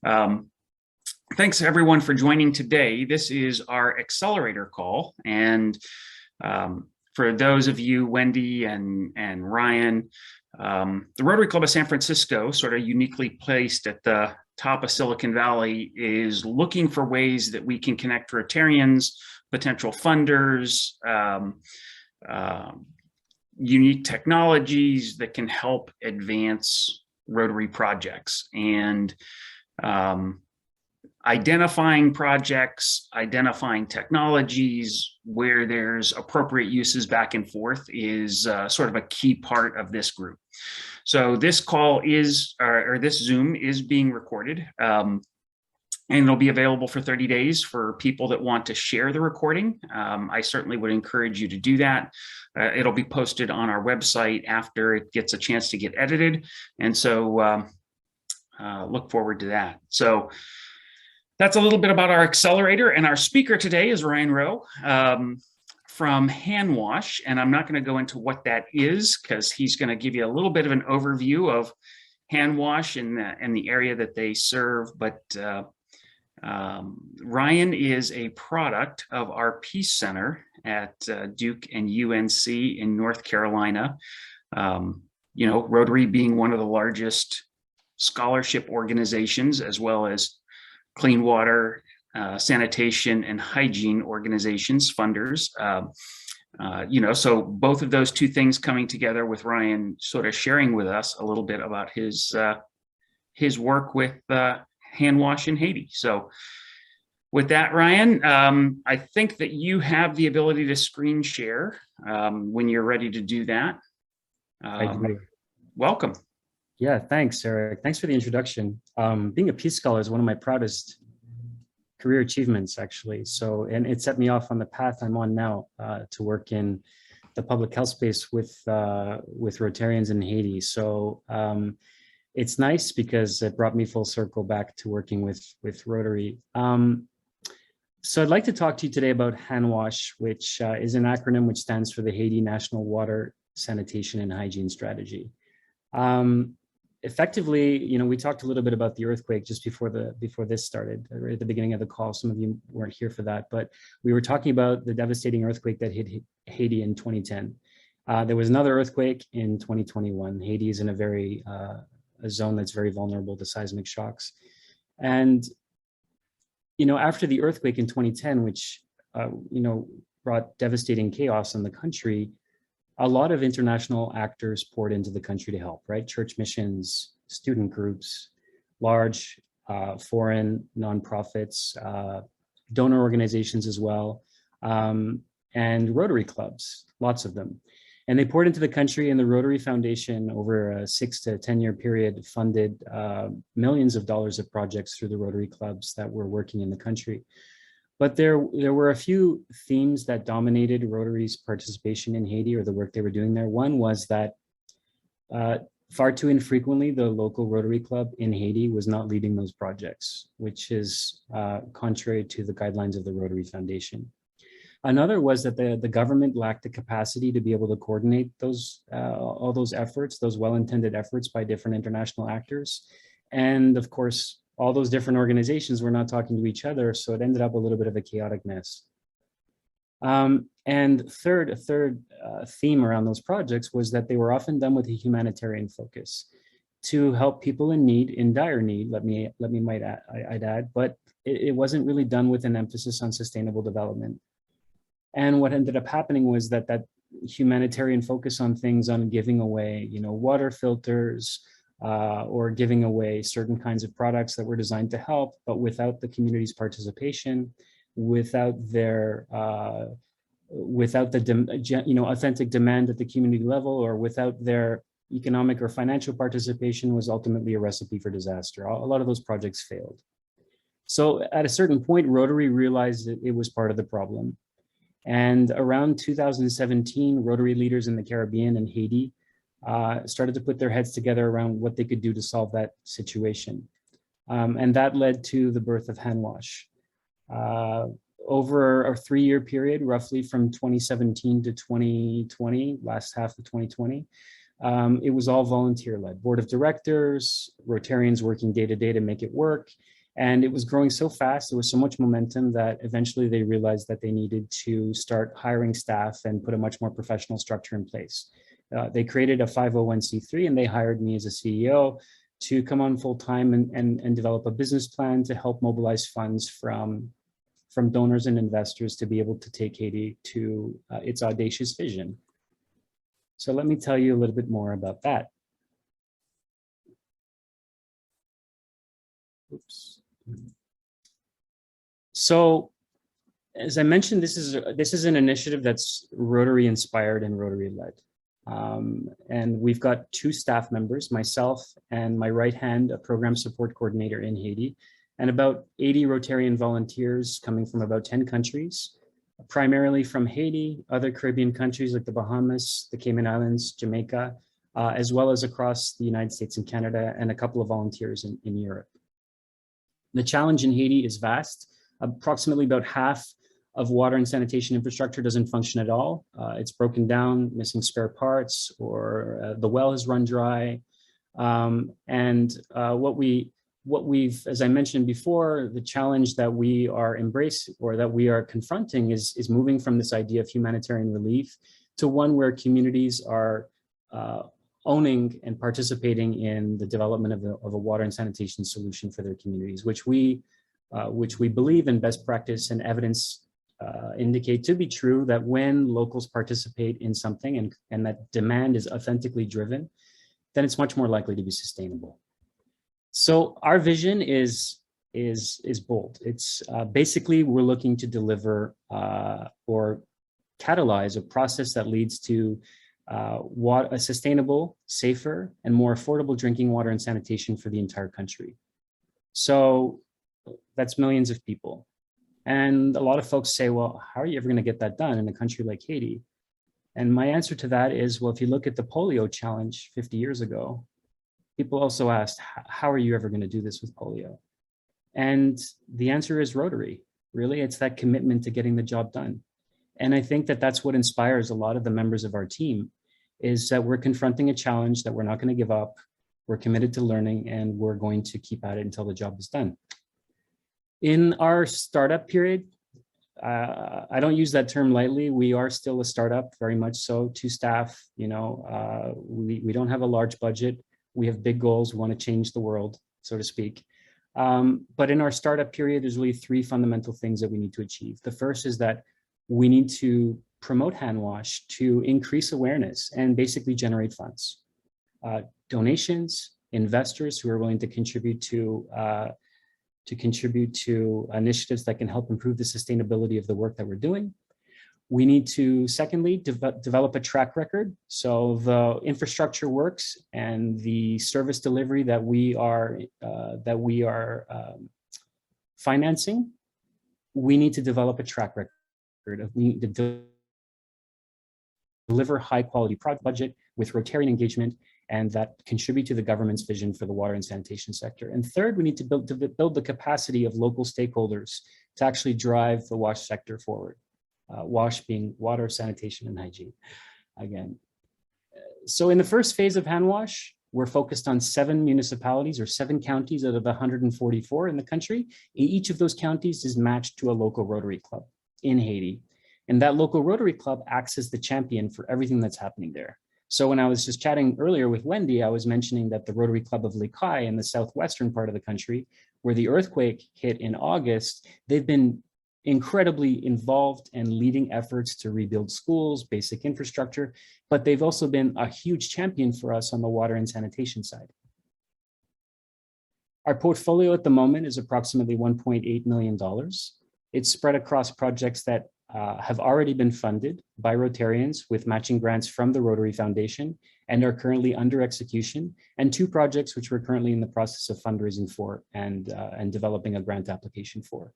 Thanks everyone for joining today. This is our Accelerator call. And for those of you, Wendy and Ryan, the Rotary Club of San Francisco, sort of uniquely placed at the top of Silicon Valley, is looking for ways that we can connect Rotarians, potential funders, unique technologies that can help advance Rotary projects. And identifying projects, identifying technologies where there's appropriate uses back and forth is sort of a key part of this group. So this call is, or this Zoom is being recorded, and it'll be available for 30 days for people that want to share the recording. I certainly would encourage you to do that. It'll be posted on our website after it gets a chance to get edited. And so look forward to that. So that's a little bit about our Accelerator, and our speaker today is Ryan Rowe from HANWASH, and I'm not going to go into what that is because he's going to give you a little bit of an overview of HANWASH and the area that they serve. But Ryan is a product of our Peace Center at Duke and UNC in North Carolina. You know, Rotary being one of the largest scholarship organizations, as well as clean water, sanitation, and hygiene organizations, funders. You know, so both of those two things coming together with Ryan sort of sharing with us a little bit about his work with HANWASH in Haiti. So with that, Ryan, I think that you have the ability to screen share when you're ready to do that. Welcome. Yeah, thanks, Eric. Thanks for the introduction. Being a Peace Scholar is one of my proudest career achievements, actually. So, and it set me off on the path I'm on now to work in the public health space with Rotarians in Haiti. So it's nice because it brought me full circle back to working with Rotary. So I'd like to talk to you today about HANWASH, which is an acronym which stands for the Haiti National Water, Sanitation, and Hygiene Strategy. Effectively, you know, we talked a little bit about the earthquake just before this started, right at the beginning of the call. Some of you weren't here for that, but we were talking about the devastating earthquake that hit Haiti in 2010. There was another earthquake in 2021. Haiti is in a zone that's very vulnerable to seismic shocks. And, you know, after the earthquake in 2010, which, you know, brought devastating chaos in the country, a lot of international actors poured into the country to help, right? Church missions, student groups, large foreign nonprofits, donor organizations as well, and Rotary clubs, lots of them. And they poured into the country, and the Rotary Foundation over a 6 to 10 year period funded millions of dollars of projects through the Rotary clubs that were working in the country. But there were a few themes that dominated Rotary's participation in Haiti, or the work they were doing there. One was that far too infrequently, the local Rotary Club in Haiti was not leading those projects, which is contrary to the guidelines of the Rotary Foundation. Another was that the government lacked the capacity to be able to coordinate those all those efforts, those well-intended efforts by different international actors. And of course, all those different organizations were not talking to each other, so it ended up a little bit of a chaotic mess. And a third theme around those projects was that they were often done with a humanitarian focus to help people in need, in dire need, I'd add, but it wasn't really done with an emphasis on sustainable development. And what ended up happening was that humanitarian focus on things, on giving away, you know, water filters, or giving away certain kinds of products that were designed to help, but without the community's participation, without their, without the you know, authentic demand at the community level, or without their economic or financial participation, was ultimately a recipe for disaster. A lot of those projects failed. So at a certain point, Rotary realized that it was part of the problem. And around 2017, Rotary leaders in the Caribbean and Haiti started to put their heads together around what they could do to solve that situation. And that led to the birth of HANWASH. Over a 3-year period, roughly from 2017 to 2020, last half of 2020, It was all volunteer-led, board of directors, Rotarians working day to day to make it work. And it was growing so fast, there was so much momentum that eventually they realized that they needed to start hiring staff and put a much more professional structure in place. They created a 501c3 and they hired me as a CEO to come on full time and develop a business plan to help mobilize funds from donors and investors to be able to take Haiti to its audacious vision. So let me tell you a little bit more about that. Oops. So, as I mentioned, this is an initiative that's Rotary inspired and Rotary led. And we've got 2 staff members, myself and my right hand, a program support coordinator in Haiti, and about 80 Rotarian volunteers coming from about 10 countries, primarily from Haiti, other Caribbean countries like the Bahamas, the Cayman Islands, Jamaica, as well as across the United States and Canada, and a couple of volunteers in Europe. The challenge in Haiti is vast. Approximately about half of water and sanitation infrastructure doesn't function at all. It's broken down, missing spare parts, or the well has run dry. What we've, as I mentioned before, the challenge that we are embracing or that we are confronting is moving from this idea of humanitarian relief to one where communities are owning and participating in the development of a water and sanitation solution for their communities, which we believe in best practice and evidence indicate to be true, that when locals participate in something and that demand is authentically driven, then it's much more likely to be sustainable. So our vision is bold. It's basically we're looking to deliver or catalyze a process that leads to a sustainable, safer, and more affordable drinking water and sanitation for the entire country. So that's millions of people. And a lot of folks say, well, how are you ever going to get that done in a country like Haiti? And my answer to that is, well, if you look at the polio challenge 50 years ago, people also asked, how are you ever going to do this with polio? And the answer is Rotary. Really, it's that commitment to getting the job done. And I think that that's what inspires a lot of the members of our team, is that we're confronting a challenge that we're not going to give up. We're committed to learning, and we're going to keep at it until the job is done. In our startup period, I don't use that term lightly. We are still a startup, very much so, 2 staff. We don't have a large budget. We have big goals. We want to change the world, so to speak. But in our startup period, there's really 3 fundamental things that we need to achieve. The first is that we need to promote HANWASH to increase awareness and basically generate funds. Donations, investors who are willing to contribute to initiatives that can help improve the sustainability of the work that we're doing. We need to, secondly, develop a track record. So the infrastructure works and the service delivery that we are financing, we need to develop a track record of we need to deliver high quality project budget with Rotarian engagement, and that contribute to the government's vision for the water and sanitation sector. And third, we need to build the capacity of local stakeholders to actually drive the WASH sector forward. WASH being water, sanitation, and hygiene, again. So in the first phase of HANWASH, we're focused on 7 municipalities or 7 counties out of the 144 in the country. Each of those counties is matched to a local Rotary club in Haiti. And that local Rotary club acts as the champion for everything that's happening there. So when I was just chatting earlier with Wendy, I was mentioning that the Rotary Club of Likai in the southwestern part of the country, where the earthquake hit in August, they've been incredibly involved and leading efforts to rebuild schools, basic infrastructure, but they've also been a huge champion for us on the water and sanitation side. Our portfolio at the moment is approximately $1.8 million. It's spread across projects that have already been funded by Rotarians with matching grants from the Rotary Foundation and are currently under execution, and 2 projects which we're currently in the process of fundraising for and developing a grant application for.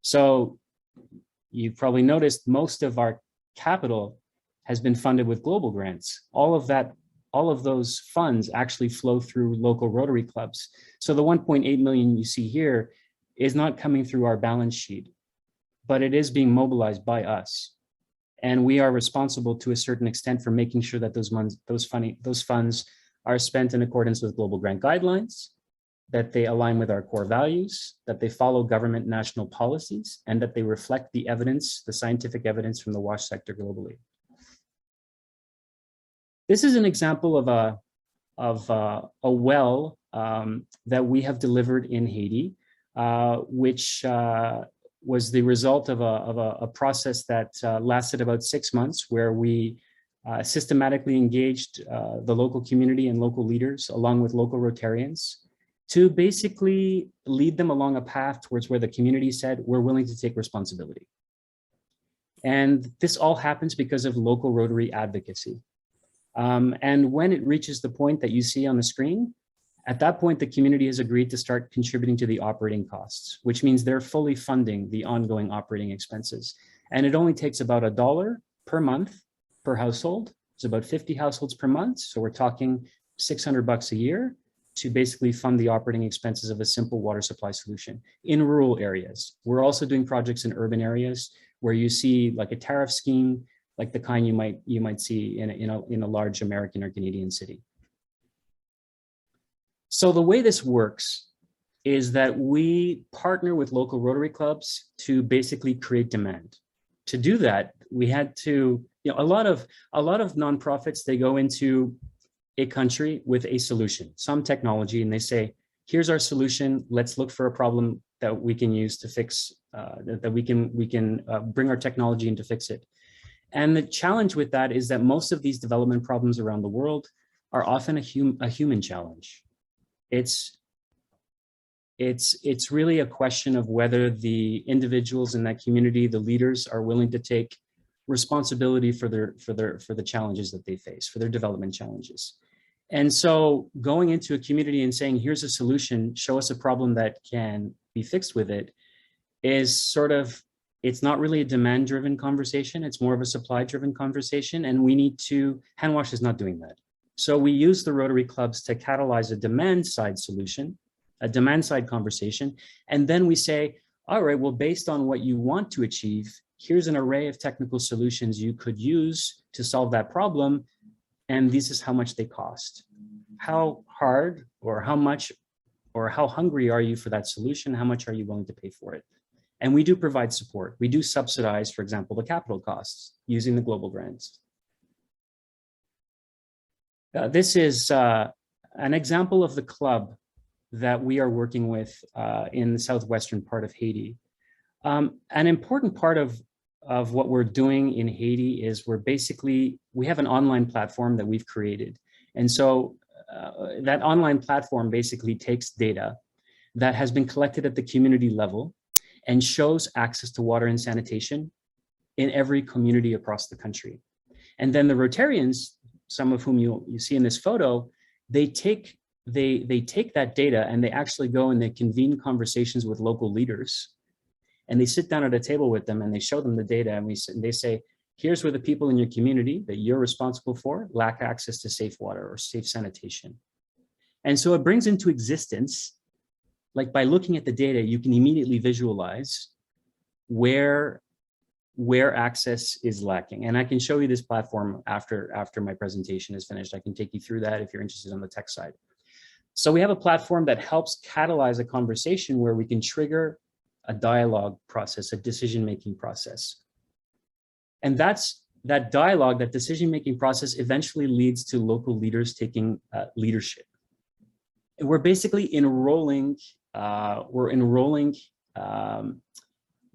So you've probably noticed most of our capital has been funded with global grants. All of those funds actually flow through local Rotary clubs. So the 1.8 million you see here is not coming through our balance sheet, but it is being mobilized by us. And we are responsible to a certain extent for making sure that those funds are spent in accordance with global grant guidelines, that they align with our core values, that they follow government national policies, and that they reflect the evidence, the scientific evidence from the WASH sector globally. This is an example of a well that we have delivered in Haiti, which was the result of a process that lasted about 6 months, where we systematically engaged the local community and local leaders along with local Rotarians to basically lead them along a path towards where the community said, we're willing to take responsibility. And this all happens because of local Rotary advocacy. And when it reaches the point that you see on the screen, at that point, the community has agreed to start contributing to the operating costs, which means they're fully funding the ongoing operating expenses. And it only takes about $1 per month per household. It's about 50 households per month. So we're talking $600 a year to basically fund the operating expenses of a simple water supply solution in rural areas. We're also doing projects in urban areas where you see like a tariff scheme, like the kind you might see in a large American or Canadian city. So the way this works is that we partner with local Rotary clubs to basically create demand. To do that, we had to, a lot of nonprofits, they go into a country with a solution, some technology, and they say, here's our solution. Let's look for a problem that we can use to fix, that we can bring our technology in to fix it. And the challenge with that is that most of these development problems around the world are often a human challenge. It's really a question of whether the individuals in that community, the leaders, are willing to take responsibility for the challenges that they face, for their development challenges. And so going into a community and saying, here's a solution, show us a problem that can be fixed with it, is sort of, it's not really a demand-driven conversation. It's more of a supply-driven conversation. And we need to, HANWASH is not doing that. So we use the Rotary clubs to catalyze a demand-side solution, a demand-side conversation. And then we say, all right, well, based on what you want to achieve, here's an array of technical solutions you could use to solve that problem. And this is how much they cost. How hard or how much or how hungry are you for that solution? How much are you willing to pay for it? And we do provide support. We do subsidize, for example, the capital costs using the global grants. This is an example of the club that we are working with in the southwestern part of Haiti. An important part of what we're doing in Haiti is we have an online platform that we've created. And so that online platform basically takes data that has been collected at the community level and shows access to water and sanitation in every community across the country. And then the Rotarians, some of whom you see in this photo, they take that data and they actually go and they convene conversations with local leaders. And they sit down at a table with them and they show them the data and they say, here's where the people in your community that you're responsible for lack access to safe water or safe sanitation. And so it brings into existence, like by looking at the data, you can immediately visualize where access is lacking. And I can show you this platform after my presentation is finished. I can take you through that if you're interested on the tech side. So we have a platform that helps catalyze a conversation where we can trigger a dialogue process, a decision-making process. And that dialogue, that decision-making process eventually leads to local leaders taking leadership. And we're basically enrolling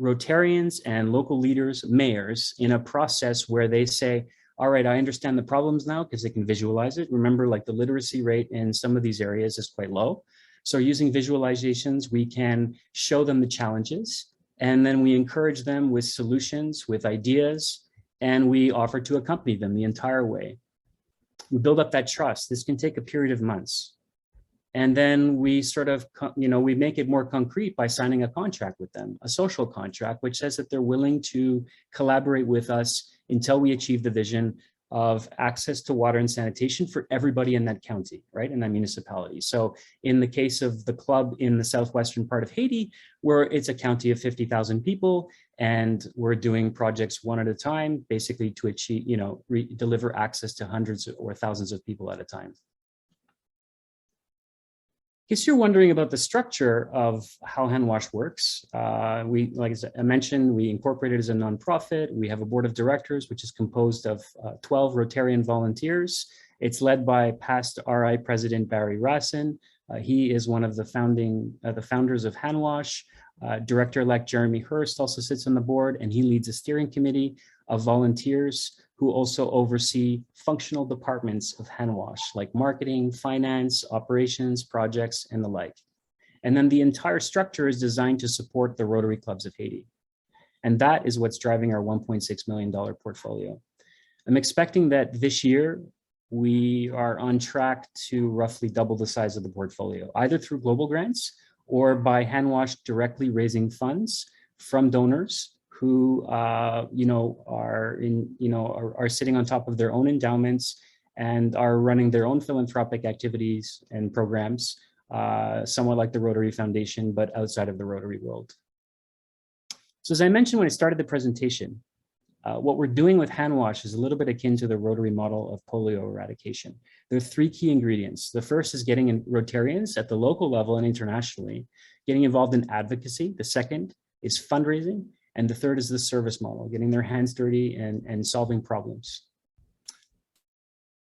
Rotarians and local leaders, mayors, in a process where they say, all right, I understand the problems now, because they can visualize it. Remember, like the literacy rate in some of these areas is quite low. So using visualizations, we can show them the challenges, and then we encourage them with solutions, with ideas, and we offer to accompany them the entire way. We build up that trust. This can take a period of months. And then we sort of, we make it more concrete by signing a contract with them, a social contract, which says that they're willing to collaborate with us until we achieve the vision of access to water and sanitation for everybody in that county, right, in that municipality. So in the case of the club in the southwestern part of Haiti, where it's a county of 50,000 people, and we're doing projects one at a time, basically to achieve, deliver access to hundreds or thousands of people at a time. In case you're wondering about the structure of how HANWASH works, like I mentioned, we incorporated as a nonprofit. We have a board of directors, which is composed of 12 Rotarian volunteers. It's led by past RI President Barry Rassin. He is one of the founders of HANWASH. Director-elect Jeremy Hurst also sits on the board, and he leads a steering committee of volunteers who also oversee functional departments of HANWASH, like marketing, finance, operations, projects, and the like. And then the entire structure is designed to support the Rotary Clubs of Haiti. And that is what's driving our $1.6 million portfolio. I'm expecting that this year, we are on track to roughly double the size of the portfolio, either through global grants or by HANWASH directly raising funds from donors who are sitting on top of their own endowments and are running their own philanthropic activities and programs, somewhat like the Rotary Foundation, but outside of the Rotary world. So as I mentioned when I started the presentation, what we're doing with HANWASH is a little bit akin to the Rotary model of polio eradication. There are three key ingredients. The first is getting Rotarians at the local level and internationally, getting involved in advocacy. The second is fundraising. And the third is the service model, getting their hands dirty and solving problems.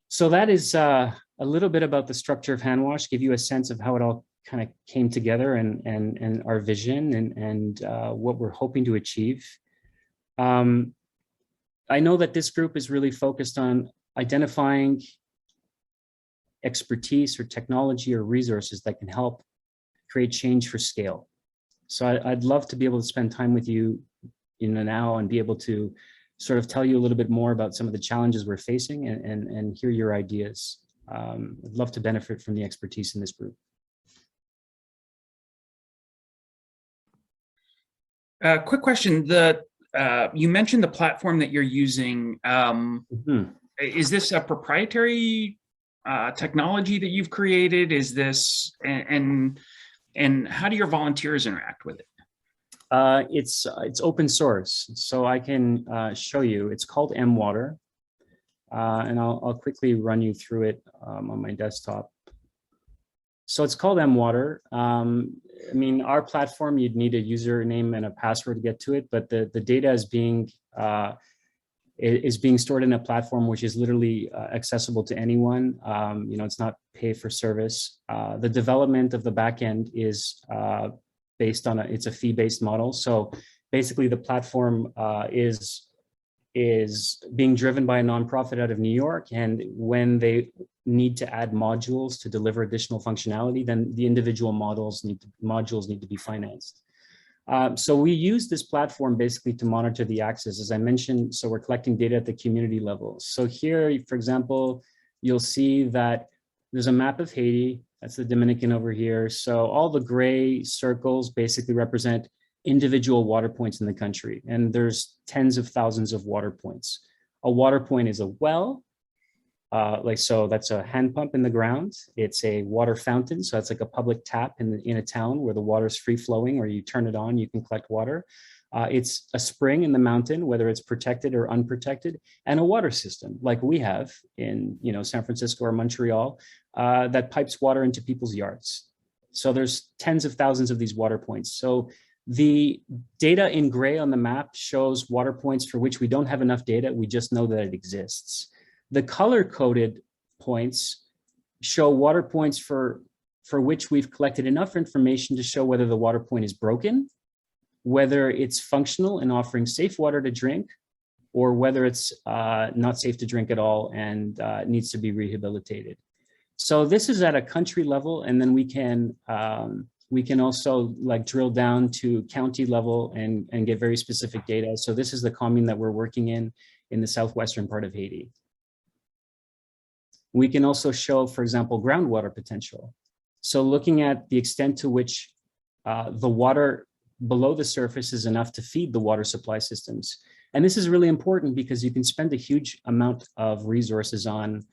So that is a little bit about the structure of HANWASH, give you a sense of how it all kind of came together and our vision and what we're hoping to achieve. I know that this group is really focused on identifying expertise or technology or resources that can help create change for scale. So I'd love to be able to spend time with you now and be able to sort of tell you a little bit more about some of the challenges we're facing and hear your ideas. I'd love to benefit from the expertise in this group. Quick question. You mentioned the platform that you're using. Is this a proprietary technology that you've created? Is this, and how do your volunteers interact with it? It's open source, so I can show you. It's called MWater, and I'll quickly run you through it on my desktop. So it's called MWater. I mean, our platform, you'd need a username and a password to get to it, but the data is being stored in a platform which is literally accessible to anyone. It's not pay for service. The development of the backend is based on it's a fee-based model. So basically the platform is being driven by a nonprofit out of New York. And when they need to add modules to deliver additional functionality, then the individual modules need to be financed. So we use this platform basically to monitor the access, as I mentioned. So we're collecting data at the community level. So here, for example, you'll see that there's a map of Haiti. That's the Dominican over here. So all the gray circles basically represent individual water points in the country. And there's tens of thousands of water points. A water point is a well. So that's a hand pump in the ground. It's a water fountain. So that's like a public tap in a town where the water is free flowing, or you turn it on, you can collect water. It's a spring in the mountain, whether it's protected or unprotected, and a water system like we have in San Francisco or Montreal that pipes water into people's yards. So there's tens of thousands of these water points. So the data in gray on the map shows water points for which we don't have enough data. We just know that it exists. The color-coded points show water points for which we've collected enough information to show whether the water point is broken, whether it's functional and offering safe water to drink, or whether it's not safe to drink at all and needs to be rehabilitated. So this is at a country level, and then we can also drill down to county level and get very specific data. So this is the commune that we're working in the southwestern part of Haiti. We can also show, for example, groundwater potential. So looking at the extent to which the water below the surface is enough to feed the water supply systems. And this is really important because you can spend a huge amount of resources on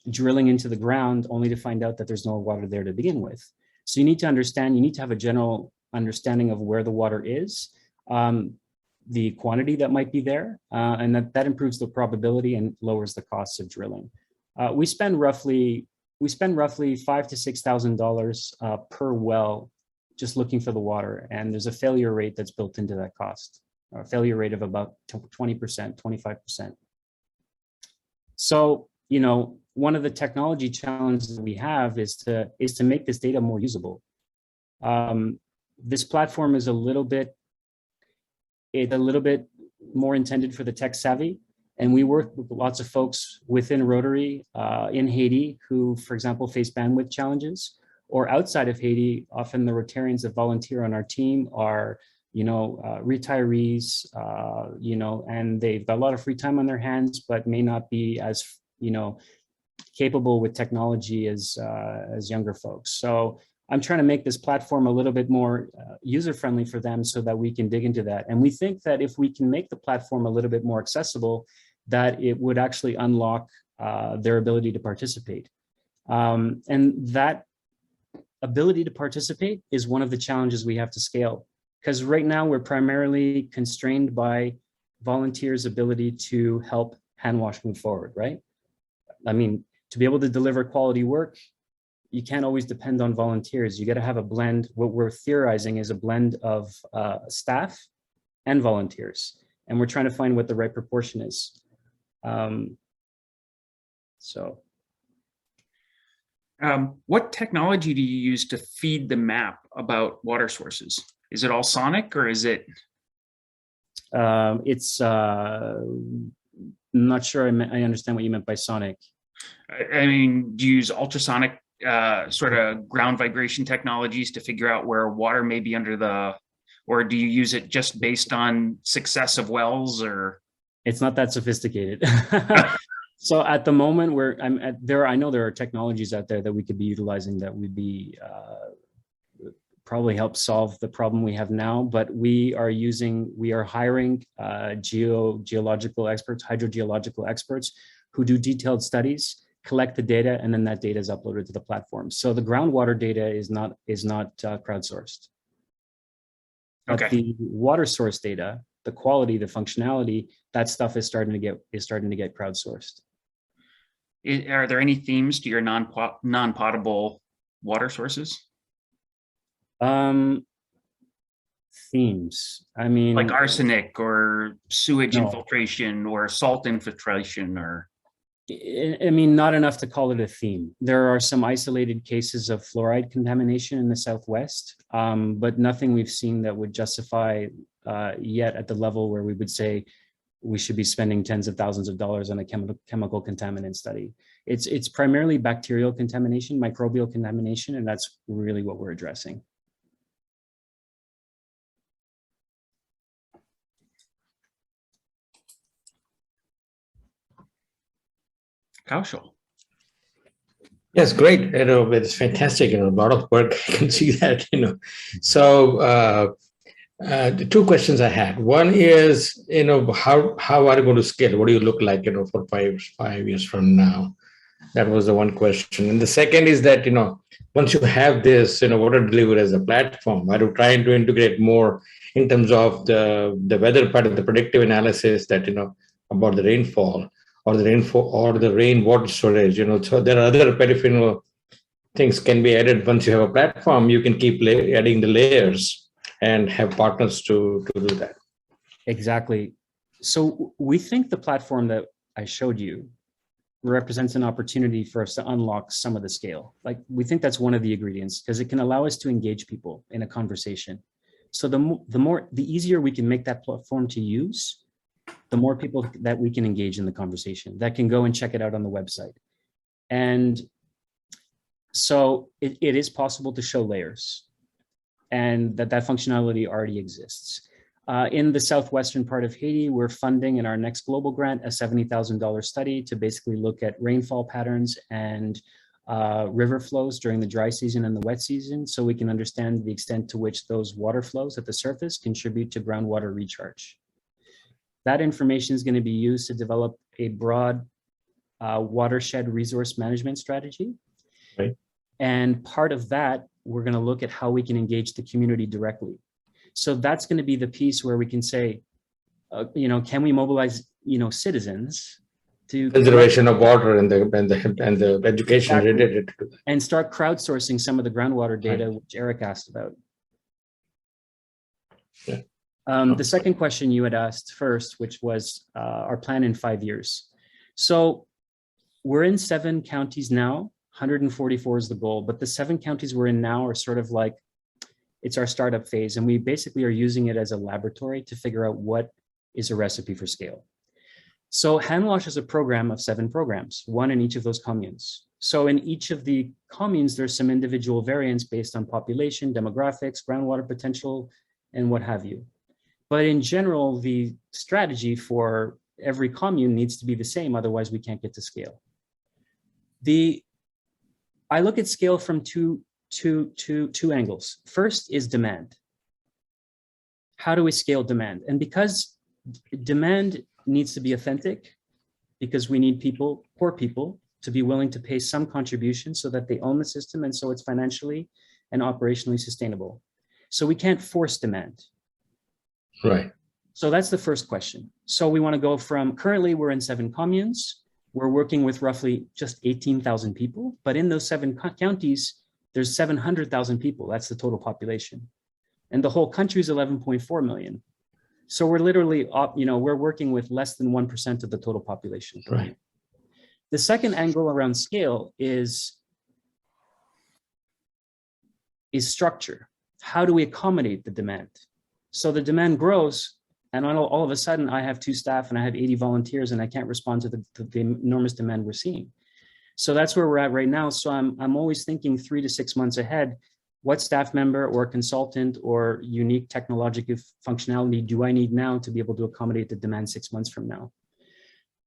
drilling into the ground only to find out that there's no water there to begin with. So you need to understand, you need to have a general understanding of where the water is, the quantity that might be there, and that improves the probability and lowers the costs of drilling. We spend roughly $5,000 to $6,000 per well just looking for the water, and there's a failure rate that's built into that cost, a failure rate of about 20%, 25%. So, you know, one of the technology challenges we have is to make this data more usable. This platform is a little bit more intended for the tech savvy. And we work with lots of folks within Rotary in Haiti who, for example, face bandwidth challenges, or outside of Haiti. Often the Rotarians that volunteer on our team are, you know, retirees, you know, and they've got a lot of free time on their hands, but may not be as, you know, capable with technology as younger folks. So I'm trying to make this platform a little bit more user-friendly for them so that we can dig into that. And we think that if we can make the platform a little bit more accessible, that it would actually unlock their ability to participate. And that ability to participate is one of the challenges we have to scale. Because right now we're primarily constrained by volunteers' ability to help HANWASH move forward, right? I mean, to be able to deliver quality work, you can't always depend on volunteers. You got to have a blend. What we're theorizing is a blend of staff and volunteers. And we're trying to find what the right proportion is. What technology do you use to feed the map about water sources? Is it all sonic, or is it? It's not sure I understand what you meant by sonic. I mean, do you use ultrasonic sort of ground vibration technologies to figure out where water may be under the, or do you use it just based on success of wells, or? It's not that sophisticated. So at the moment I know there are technologies out there that we could be utilizing that would be probably help solve the problem we have now, but we are hiring geological experts, hydrogeological experts who do detailed studies, collect the data, and then that data is uploaded to the platform. So the groundwater data is not crowdsourced. Okay. But the water source data, the quality, the functionality, that stuff is starting to get crowdsourced. Are there any themes to your non-potable water sources? Themes. I mean, like arsenic or sewage No. infiltration or salt infiltration, or? I mean, not enough to call it a theme. There are some isolated cases of fluoride contamination in the Southwest, but nothing we've seen that would justify yet at the level where we would say we should be spending tens of thousands of dollars on a chemical contaminant study. It's primarily bacterial contamination, microbial contamination, and that's really what we're addressing. Kaushal. Yes, great. You know, it's fantastic. You know, a lot of work. I can see that. You know, so the two questions I had. One is, you know, how are you going to scale? What do you look like, you know, for five years from now? That was the one question. And the second is that, you know, once you have this, you know, water delivery as a platform, are you trying to integrate more in terms of the weather part of the predictive analysis that, you know, about the rainfall or the rainwater storage, you know, so there are other peripheral things can be added. Once you have a platform, you can keep adding the layers and have partners to do that. Exactly. So we think the platform that I showed you represents an opportunity for us to unlock some of the scale. Like, we think that's one of the ingredients because it can allow us to engage people in a conversation. So the easier we can make that platform to use, the more people that we can engage in the conversation that can go and check it out on the website. And so it is possible to show layers, and that functionality already exists. In the southwestern part of Haiti, we're funding in our next global grant a $70,000 study to basically look at rainfall patterns and river flows during the dry season and the wet season, so we can understand the extent to which those water flows at the surface contribute to groundwater recharge. That information is going to be used to develop a broad watershed resource management strategy. Right. And part of that, we're going to look at how we can engage the community directly. So that's going to be the piece where we can say, can we mobilize, citizens to conservation of water and the education Exactly. related to that. And start crowdsourcing some of the groundwater data, Right. which Eric asked about. Yeah. The second question you had asked first, which was our plan in 5 years. So we're in 7 counties now, 144 is the goal, but the 7 counties we're in now are sort of like, it's our startup phase. And we basically are using it as a laboratory to figure out what is a recipe for scale. So HANWASH is a program of 7 programs, 1 in each of those communes. So in each of the communes, there's some individual variants based on population, demographics, groundwater potential, and what have you. But in general, the strategy for every commune needs to be the same, otherwise we can't get to scale. I look at scale from two angles. First is demand. How do we scale demand? And because demand needs to be authentic, because we need people, poor people, to be willing to pay some contribution so that they own the system and so it's financially and operationally sustainable. So we can't force demand. Right. So that's the first question. So we want to go from, currently we're in 7 communes. We're working with roughly just 18,000 people, but in those 7 counties, there's 700,000 people. That's the total population. And the whole country is 11.4 million. So we're literally, we're working with less than 1% of the total population. Right. The second angle around scale is structure. How do we accommodate the demand? So the demand grows, and all of a sudden I have 2 staff and I have 80 volunteers and I can't respond to the enormous demand we're seeing. So that's where we're at right now. So I'm always thinking 3 to 6 months ahead. What staff member or consultant or unique technological functionality do I need now to be able to accommodate the demand 6 months from now?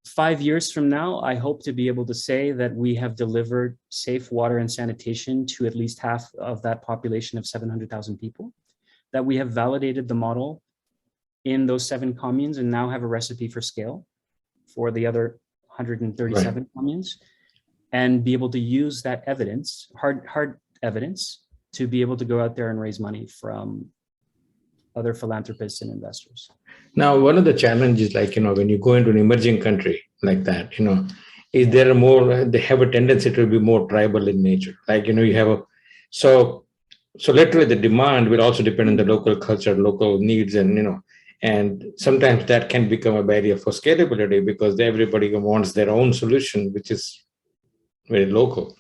5 years from now, I hope to be able to say that we have delivered safe water and sanitation to at least half of that population of 700,000 people, that we have validated the model in those 7 communes and now have a recipe for scale for the other 137 Right. communes, and be able to use that evidence, hard evidence, to be able to go out there and raise money from other philanthropists and investors. Now, one of the challenges, when you go into an emerging country like that, is there they have a tendency to be more tribal in nature. You have so literally the demand will also depend on the local culture, local needs, and sometimes that can become a barrier for scalability because everybody wants their own solution, which is very local.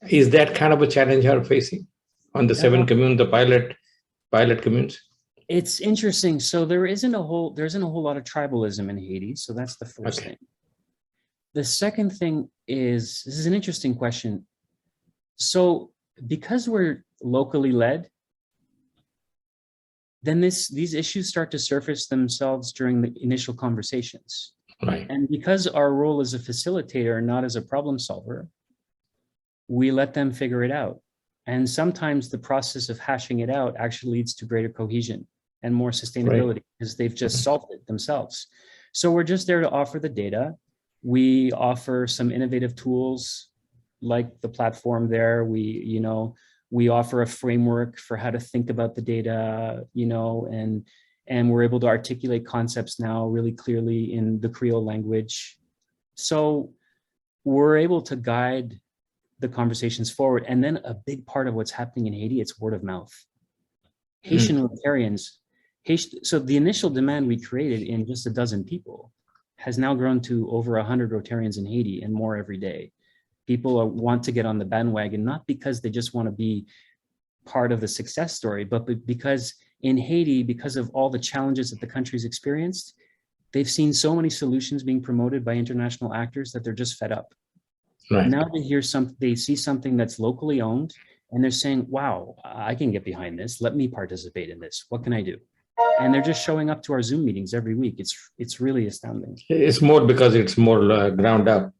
Is that kind of a challenge you're facing on the 7 communes, the pilot communes? It's interesting. So there isn't a whole lot of tribalism in Haiti. So that's the first thing. The second thing is, this is an interesting question. So because we're locally led, then these issues start to surface themselves during the initial conversations. Right. And because our role as a facilitator, not as a problem solver, we let them figure it out. And sometimes the process of hashing it out actually leads to greater cohesion and more sustainability because they've just solved it themselves. So we're just there to offer the data. We offer some innovative tools like the platform there. We offer a framework for how to think about the data, and we're able to articulate concepts now really clearly in the Creole language. So we're able to guide the conversations forward. And then a big part of what's happening in Haiti, it's word of mouth. Haitian Rotarians, so the initial demand we created in just a dozen people has now grown to over 100 Rotarians in Haiti and more every day. People want to get on the bandwagon, not because they just want to be part of the success story, but because in Haiti, because of all the challenges that the country's experienced, they've seen so many solutions being promoted by international actors that they're just fed up. Right. Now they see something that's locally owned and they're saying, wow, I can get behind this. Let me participate in this. What can I do? And they're just showing up to our Zoom meetings every week. It's really astounding. It's more because it's more ground up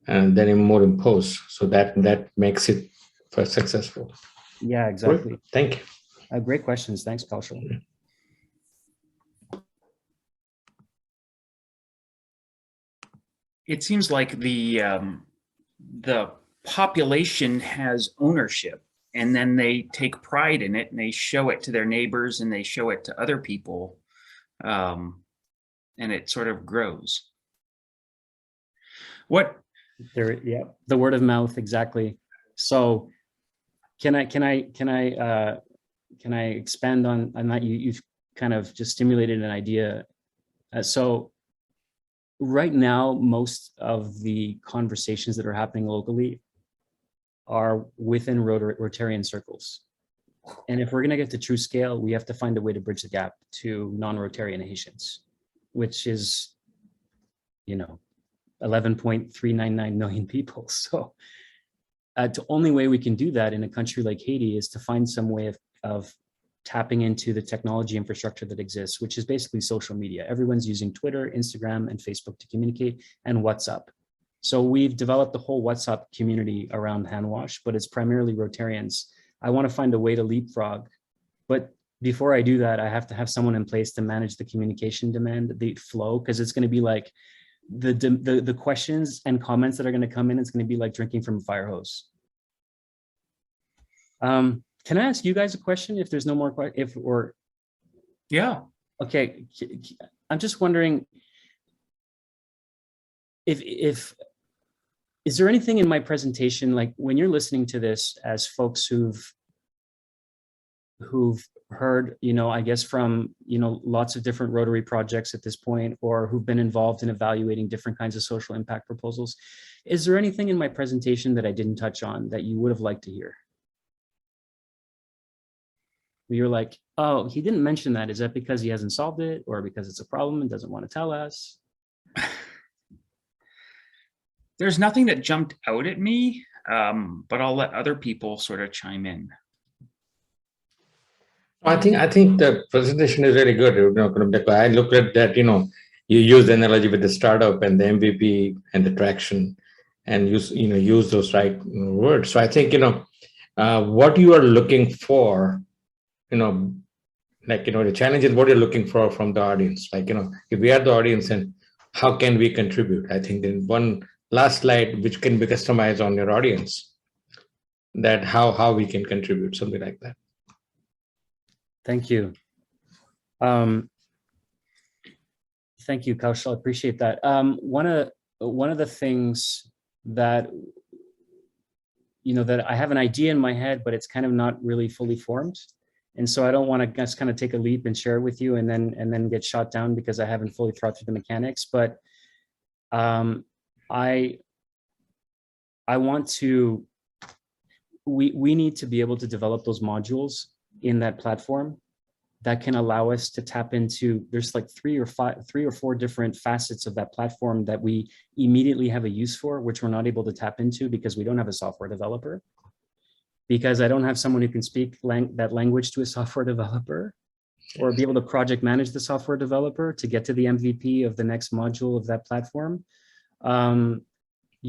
and then more imposed. So that makes it successful. Yeah, exactly. Great. Thank you. Great questions. Thanks, Kaushal. it seems like the population has ownership, and then they take pride in it and they show it to their neighbors and they show it to other people, and it sort of grows. What? There, yeah, the word of mouth, exactly. So, can I expand on that? You've kind of just stimulated an idea. So, right now, most of the conversations that are happening locally are within Rotarian circles. And if we're going to get to true scale, we have to find a way to bridge the gap to non-Rotarian Haitians, which is, 11.399 million people. So the only way we can do that in a country like Haiti is to find some way of tapping into the technology infrastructure that exists, which is basically social media. Everyone's using Twitter, Instagram, and Facebook to communicate, and WhatsApp. So we've developed the whole WhatsApp community around HANWASH, but it's primarily Rotarians. I want to find a way to leapfrog, but before I do that, I have to have someone in place to manage the communication demand, the flow, because it's going to be like the questions and comments that are going to come in. It's going to be like drinking from a fire hose. Can I ask you guys a question if there's no more questions? Yeah. Okay. I'm just wondering if is there anything in my presentation, like when you're listening to this as folks who've heard, I guess from, lots of different Rotary projects at this point, or who've been involved in evaluating different kinds of social impact proposals. Is there anything in my presentation that I didn't touch on that you would have liked to hear? You're like, oh, he didn't mention that. Is that because he hasn't solved it, or because it's a problem and doesn't want to tell us? There's nothing that jumped out at me, but I'll let other people sort of chime in. I think the presentation is really good. I looked at that, you use the analogy with the startup and the MVP and the traction, and use those right words. So I think, what you are looking for, the challenge is what you're looking for from the audience. If we are the audience, and how can we contribute? I think in one last slide, which can be customized on your audience, that how we can contribute, something like that. Thank you. Thank you, Kaushal. I appreciate that. One of the things that, that I have an idea in my head, but it's kind of not really fully formed. And so I don't want to just kind of take a leap and share it with you and then get shot down because I haven't fully thought through the mechanics. But I want to, we need to be able to develop those modules in that platform that can allow us to tap into, there's like three or four different facets of that platform that we immediately have a use for, which we're not able to tap into because we don't have a software developer, because I don't have someone who can speak that language to a software developer, or be able to project manage the software developer to get to the MVP of the next module of that platform.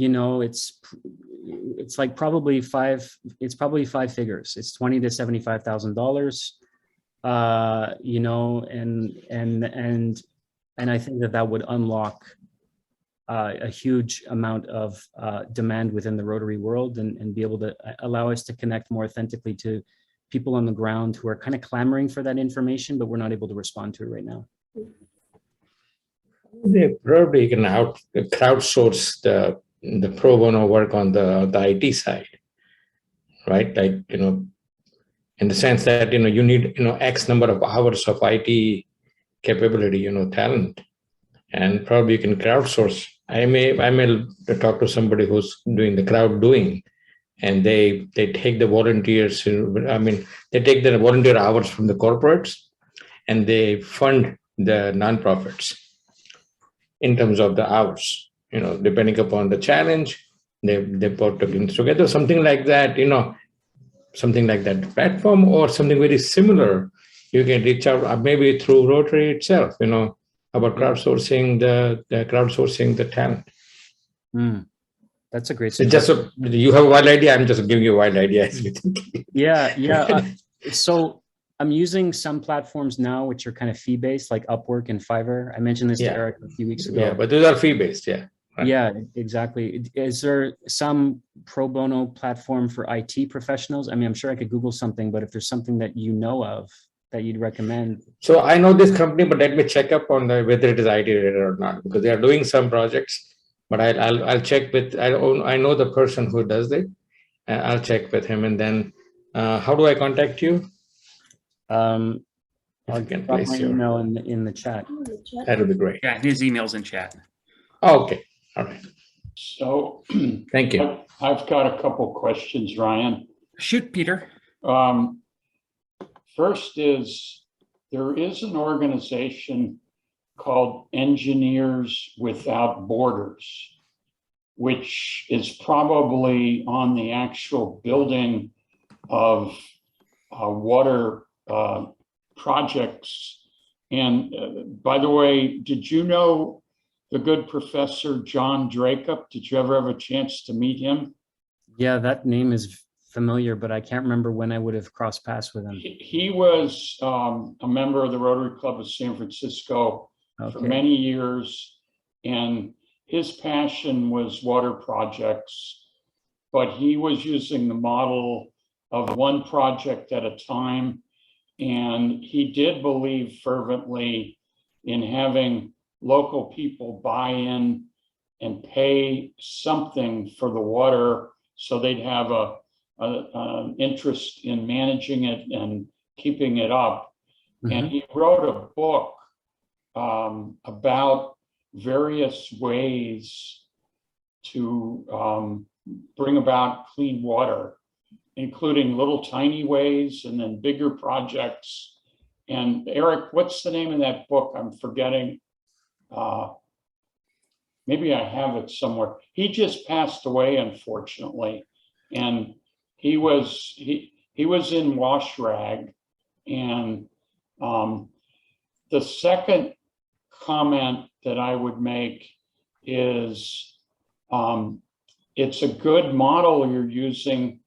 It's like probably five figures. It's $20,000 to $75,000. And I think that would unlock a huge amount of demand within the Rotary world, and be able to allow us to connect more authentically to people on the ground who are kind of clamoring for that information, but we're not able to respond to it right now. They probably can crowdsource the pro bono work on the IT side, right? In the sense that, you need, X number of hours of IT capability, talent, and probably you can crowdsource. I may talk to somebody who's doing the crowd doing, and they take the volunteers, they take the volunteer hours from the corporates and they fund the nonprofits in terms of the hours, depending upon the challenge, they put things together, something like that, something like that platform, or something very similar. You can reach out maybe through Rotary itself, about crowdsourcing the talent. That's a great suggestion. You have a wild idea. I'm just giving you a wild idea. Yeah. So I'm using some platforms now, which are kind of fee-based, like Upwork and Fiverr. I mentioned this to Eric a few weeks ago. Yeah, but those are fee-based, yeah. Right. Yeah, exactly. Is there some pro bono platform for IT professionals? I mean, I'm sure I could Google something, but if there's something that you know of that you'd recommend. So I know this company, but let me check up on whether it is IT related or not, because they are doing some projects. But I'll check with, I know the person who does it. I'll check with him, and then how do I contact you? If I'll you can drop place my your, email in the chat. that would be great. Yeah, his email's in chat. Okay, all right. So Thank you. I've got a couple questions, Ryan. Shoot, Peter. First is, there is an organization called Engineers Without Borders, which is probably on the actual building of water projects. And by the way, did you know the good professor John Dracup? Did you ever have a chance to meet him? Yeah, that name is familiar, but I can't remember when I would have crossed paths with him. He was a member of the Rotary Club of San Francisco for many years, and his passion was water projects, but he was using the model of one project at a time, and he did believe fervently in having local people buy in and pay something for the water so they'd have an interest in managing it and keeping it up. Mm-hmm. And he wrote a book about various ways to bring about clean water, including little tiny ways and then bigger projects. And Eric, what's the name of that book? I'm forgetting. Maybe I have it somewhere. He just passed away, unfortunately, and he was in wash rag. And the second comment that I would make is it's a good model you're using,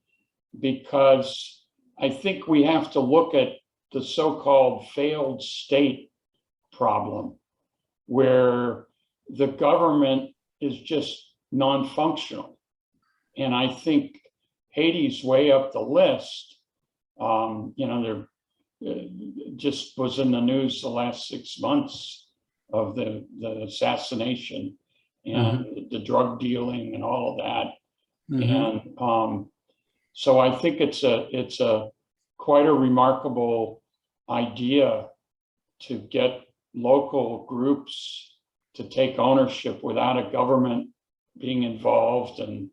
because I think we have to look at the so-called failed state problem, where the government is just non-functional. And I think Haiti's way up the list. There just was in the news the last 6 months of the assassination and the drug dealing and all of that. And so I think it's a quite a remarkable idea to get local groups to take ownership without a government being involved. And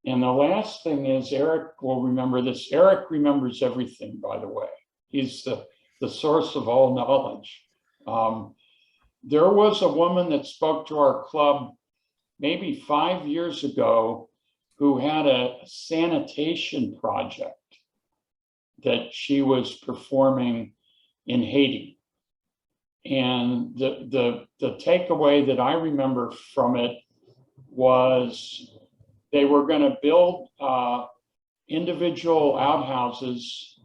the last thing is, Eric will remember this. Eric remembers everything, by the way. He's the source of all knowledge. There was a woman that spoke to our club maybe 5 years ago who had a sanitation project that she was performing in Haiti. And the takeaway that I remember from it was they were going to build individual outhouses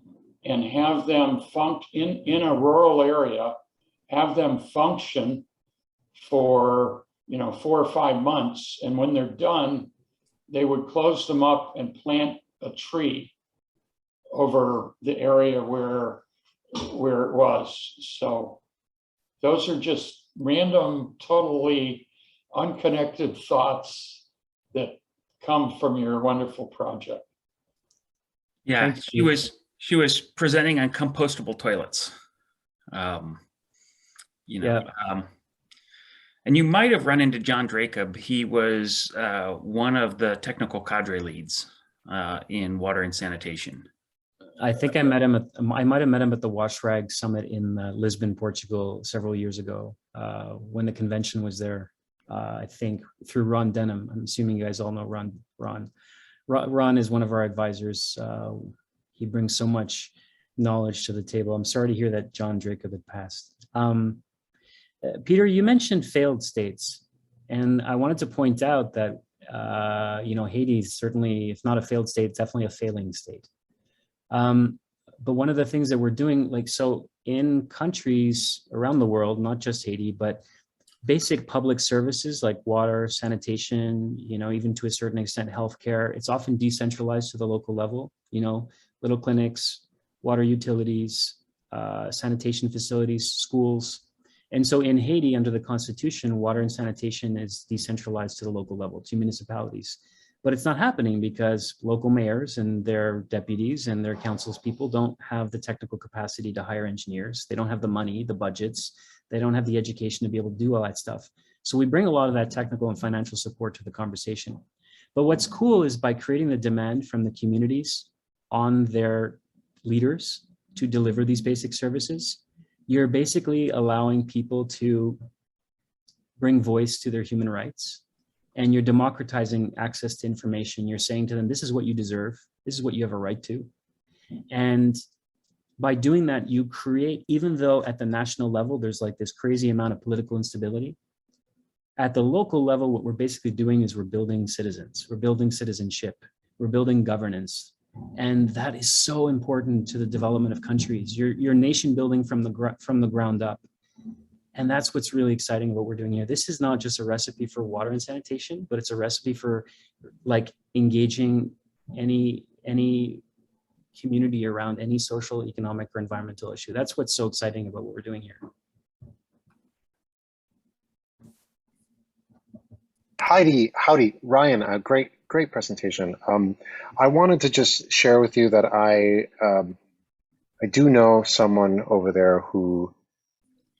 and have them in a rural area, have them function for 4 or 5 months, and when they're done, they would close them up and plant a tree over the area where it was. So those are just random, totally unconnected thoughts that come from your wonderful project. Yeah, she was presenting on compostable toilets. And you might have run into John Dracup. He was one of the technical cadre leads in water and sanitation. I think I met him I might have met him at the Wash Rag Summit in Lisbon, Portugal, several years ago when the convention was there. I think through Ron Denham. I'm assuming you guys all know Ron. Ron is one of our advisors. He brings so much knowledge to the table. I'm sorry to hear that John Dracup had passed. Peter, you mentioned failed states, and I wanted to point out that Haiti is certainly, if not a failed state, definitely a failing state. But one of the things that we're doing, so in countries around the world, not just Haiti, but basic public services like water, sanitation, even to a certain extent, healthcare, it's often decentralized to the local level, little clinics, water utilities, sanitation facilities, schools. And so in Haiti, under the Constitution, water and sanitation is decentralized to the local level, to municipalities. But it's not happening because local mayors and their deputies and their councils people don't have the technical capacity to hire engineers. They don't have the money, the budgets. They don't have the education to be able to do all that stuff. So we bring a lot of that technical and financial support to the conversation. But what's cool is by creating the demand from the communities on their leaders to deliver these basic services, you're basically allowing people to bring voice to their human rights. And you're democratizing access to information. You're saying to them, this is what you deserve. This is what you have a right to. And by doing that, you create, even though at the national level, there's like this crazy amount of political instability, at the local level, what we're basically doing is we're building citizens. We're building citizenship. We're building governance. And that is so important to the development of countries. You're nation building from the ground up. And that's what's really exciting about what we're doing here. This is not just a recipe for water and sanitation, but it's a recipe for like engaging any community around any social, economic, or environmental issue. That's what's so exciting about what we're doing here. Howdy, Ryan, great presentation. I wanted to just share with you that I do know someone over there who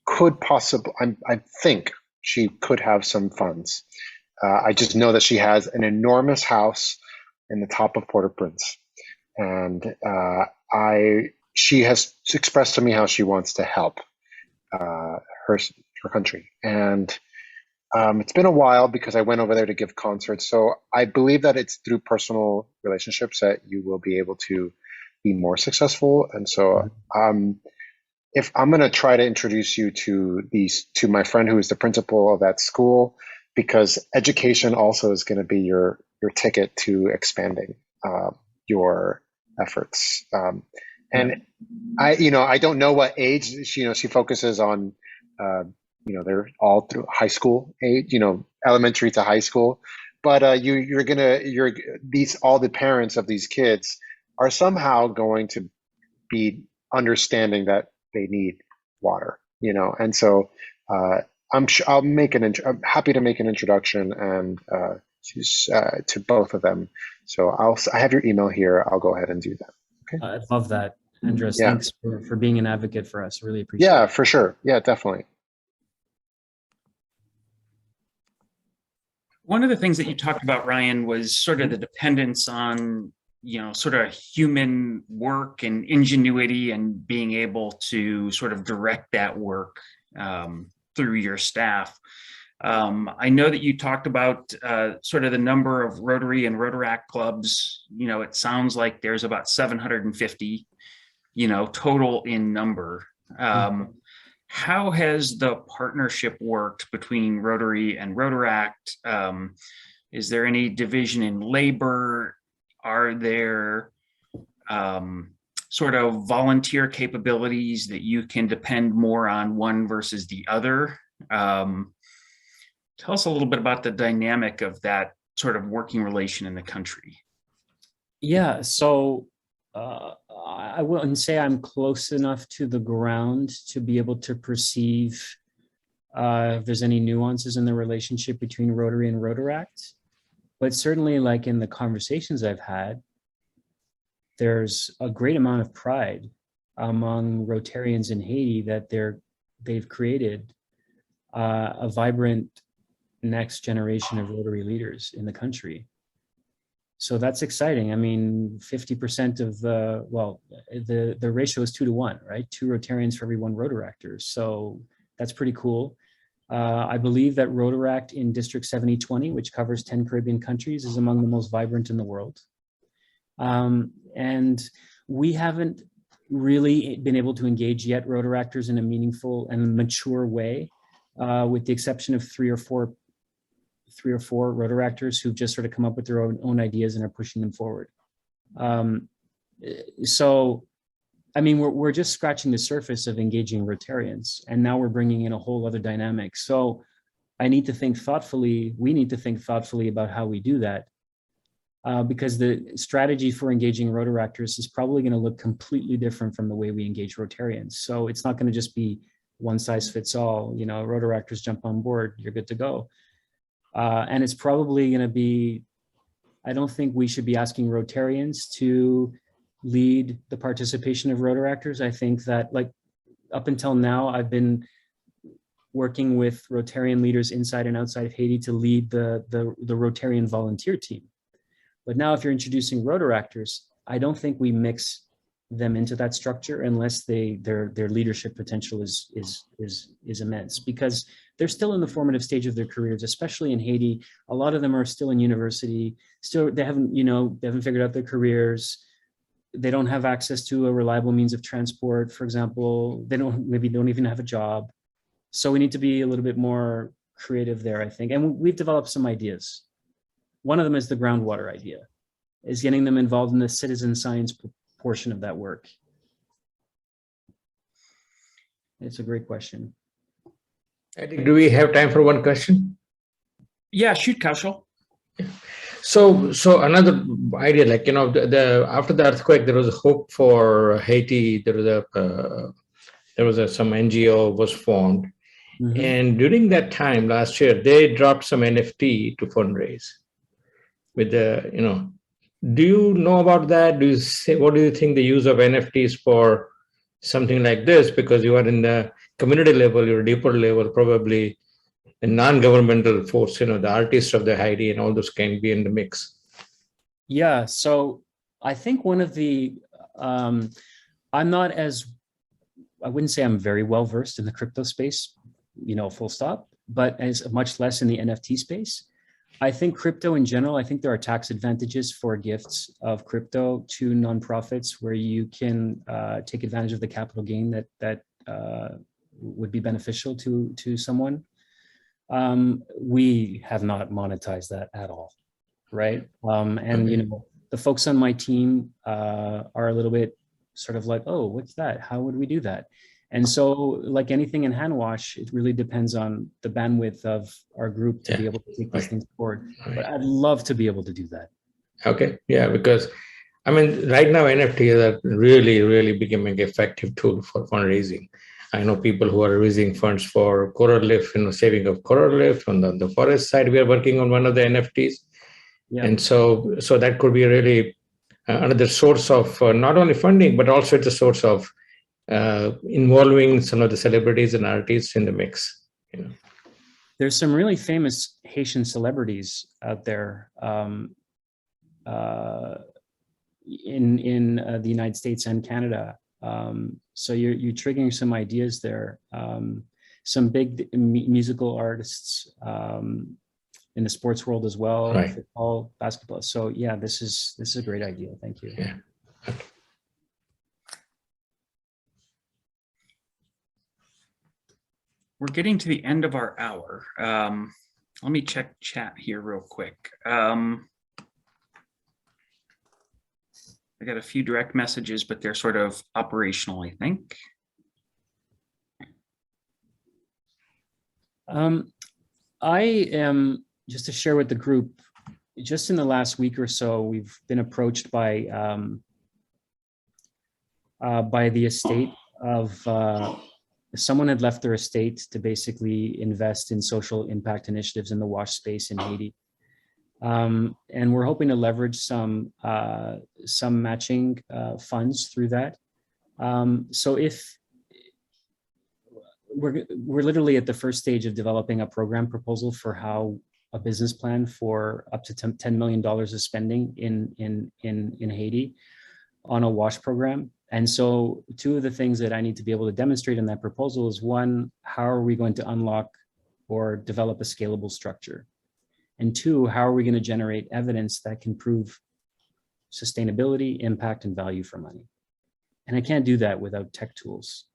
could possibly, I think she could have some funds. I just know that she has an enormous house in the top of Port-au-Prince. And she has expressed to me how she wants to help her country. And it's been a while because I went over there to give concerts. So I believe that it's through personal relationships that you will be able to be more successful. And so if I'm going to try to introduce you to my friend who is the principal of that school, because education also is going to be your ticket to expanding your efforts. And I don't know what age she focuses on. They're all through high school age, elementary to high school. But all the parents of these kids are somehow going to be understanding that they need water, and so I'm happy to make an introduction and to both of them. So I have your email here. I'll go ahead and do that. Okay. I love that, Andres. Yeah. Thanks for being an advocate for us. Really appreciate it. Yeah, for sure. Yeah, definitely. One of the things that you talked about, Ryan, was sort of the dependence on sort of human work and ingenuity and being able to sort of direct that work through your staff. I know that you talked about sort of the number of Rotary and Rotaract clubs. It sounds like there's about 750, total in number. How has the partnership worked between Rotary and Rotaract? Is there any division in labor? Are there sort of volunteer capabilities that you can depend more on one versus the other? Tell us a little bit about the dynamic of that sort of working relation in the country. Yeah, so I wouldn't say I'm close enough to the ground to be able to perceive if there's any nuances in the relationship between Rotary and Rotaract. But certainly, like in the conversations I've had, there's a great amount of pride among Rotarians in Haiti that they've created a vibrant next generation of Rotary leaders in the country. So that's exciting. I mean, 50% of the ratio is 2 to 1, right? 2 Rotarians for every 1 Rotaractor. So that's pretty cool. I believe that Rotaract in District 7020, which covers 10 Caribbean countries, is among the most vibrant in the world. And we haven't really been able to engage yet Rotaractors in a meaningful and mature way, with the exception of three or four Rotaractors who've just sort of come up with their own ideas and are pushing them forward. So, I mean, we're just scratching the surface of engaging Rotarians, and now we're bringing in a whole other dynamic. So I need to think thoughtfully, we need to think thoughtfully about how we do that. Because the strategy for engaging Rotaractors is probably going to look completely different from the way we engage Rotarians. So it's not going to just be one size fits all, you know, Rotaractors jump on board, you're good to go. And it's probably going to be, I don't think we should be asking Rotarians to lead the participation of Rotaractors. I think that, like, up until now, I've been working with Rotarian leaders inside and outside of Haiti to lead the Rotarian volunteer team. But now if you're introducing Rotaractors, I don't think we mix them into that structure unless their leadership potential is immense, because they're still in the formative stage of their careers, especially in Haiti. A lot of them are still in university, they haven't figured out their careers. They don't have access to a reliable means of transport, for example. Maybe don't even have a job. So we need to be a little bit more creative there, I think. And we've developed some ideas. One of them is the groundwater idea, is getting them involved in the citizen science portion of that work. It's a great question. Do we have time for one question? Yeah, shoot, Kaushal. So another idea, like, you know, after the earthquake, there was a hope for Haiti. There was some NGO was formed. Mm-hmm. And during that time last year, they dropped some NFT to fundraise. With the, you know, do you know about that? What do you think the use of NFTs for something like this? Because you are in the community level, you're deeper level, probably a non-governmental force, you know, the artists of the Haiti and all those can be in the mix. Yeah, so I think one of the, I wouldn't say I'm very well versed in the crypto space, you know, full stop, but as much less in the NFT space. I think crypto in general, I think there are tax advantages for gifts of crypto to nonprofits where you can take advantage of the capital gain that would be beneficial to someone. We have not monetized that at all, right? And you know, the folks on my team are a little bit sort of like, oh, what's that? How would we do that? And so, like anything in HANWASH, it really depends on the bandwidth of our group to be able to take these things forward. But I'd love to be able to do that. Okay, yeah, because I mean, right now NFTs are really becoming an effective tool for fundraising. I know people who are raising funds for coral reef, you know, saving of coral reef. On the forest side, we are working on one of the NFTs, and so that could be really another source of not only funding, but also it's a source of involving some of the celebrities and artists in the mix. You know, there's some really famous Haitian celebrities out there in the United States and Canada. So you're triggering some ideas there. Some big musical artists in the sports world as well, football, basketball. So yeah, this is a great idea. Thank you. Yeah. Okay. We're getting to the end of our hour. Let me check chat here real quick. I got a few direct messages, but they're sort of operational, I think. I am, just to share with the group, just in the last week or so, we've been approached by the estate of someone had left their estate to basically invest in social impact initiatives in the WASH space in Haiti. And we're hoping to leverage some matching funds through that. So if we're literally at the first stage of developing a program proposal for how a business plan for up to $10 million of spending in Haiti on a WASH program. And so two of the things that I need to be able to demonstrate in that proposal is, one, how are we going to unlock or develop a scalable structure? And two, how are we going to generate evidence that can prove sustainability, impact, and value for money? And I can't do that without tech tools.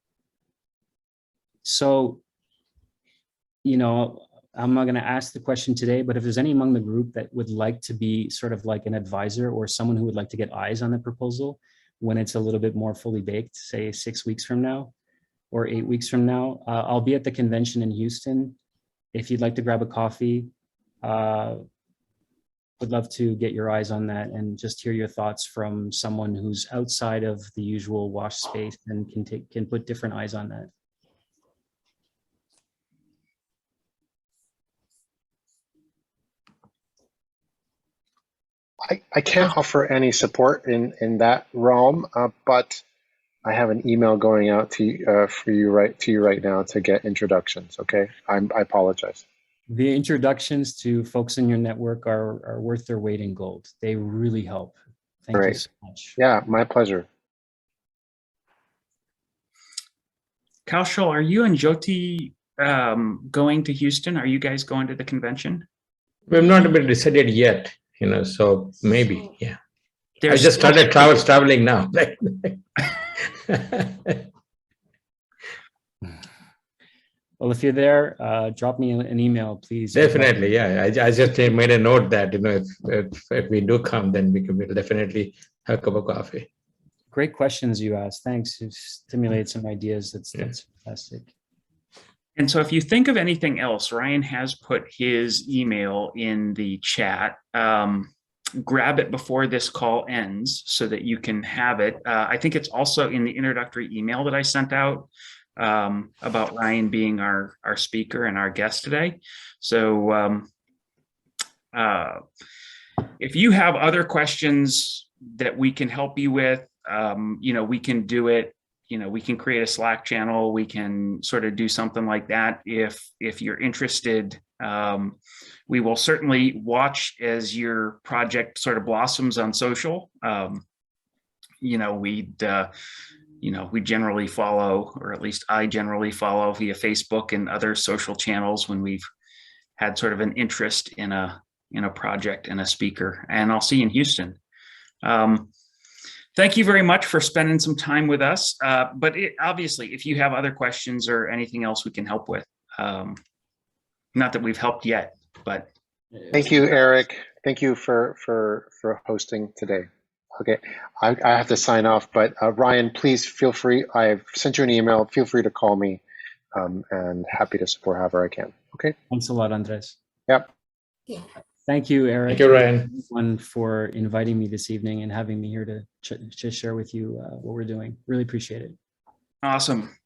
So, you know, I'm not going to ask the question today, but if there's any among the group that would like to be sort of like an advisor or someone who would like to get eyes on the proposal when it's a little bit more fully baked, say 6 weeks from now or 8 weeks from now, I'll be at the convention in Houston if you'd like to grab a coffee, would love to get your eyes on that and just hear your thoughts from someone who's outside of the usual WASH space and can put different eyes on that. I can't offer any support in that realm, but I have an email going out to you right now to get introductions. Okay, I apologize. The introductions to folks in your network are worth their weight in gold. They really help. Thank you so much. Yeah, my pleasure. Kaushal, are you and Jyoti going to Houston? Are you guys going to the convention? We've not been decided yet, so maybe, yeah. There's I just started traveling now. Well, if you're there, drop me an email, please. Definitely, yeah. I just made a note that, if we do come, then we'll definitely have a cup of coffee. Great questions you asked. Thanks. You've stimulated some ideas. That's fantastic. And so if you think of anything else, Ryan has put his email in the chat. Grab it before this call ends so that you can have it. I think it's also in the introductory email that I sent out about Ryan being our speaker and our guest today. So if you have other questions that we can help you with, we can do it. We can create a Slack channel. We can sort of do something like that. If you're interested, we will certainly watch as your project sort of blossoms on social. We generally follow, or at least I generally follow via Facebook and other social channels when we've had sort of an interest in a project and a speaker. And I'll see you in Houston. Thank you very much for spending some time with us. But obviously, if you have other questions or anything else we can help with, not that we've helped yet, but. Thank you, Eric. Thank you for hosting today. Okay, I have to sign off, but Ryan, please feel free. I've sent you an email. Feel free to call me, and happy to support however I can. Okay. Thanks a lot, Andres. Yep. Thank you, Eric. Thank you, Ryan. For inviting me this evening and having me here to share with you what we're doing. Really appreciate it. Awesome.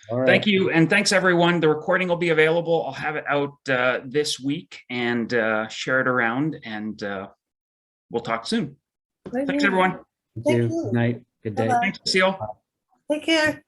All right. Thank you. And thanks, everyone. The recording will be available. I'll have it out this week and share it around, and we'll talk soon. Thanks, everyone. Thank you. Good night. Good day. Thanks, Cecile. Take care.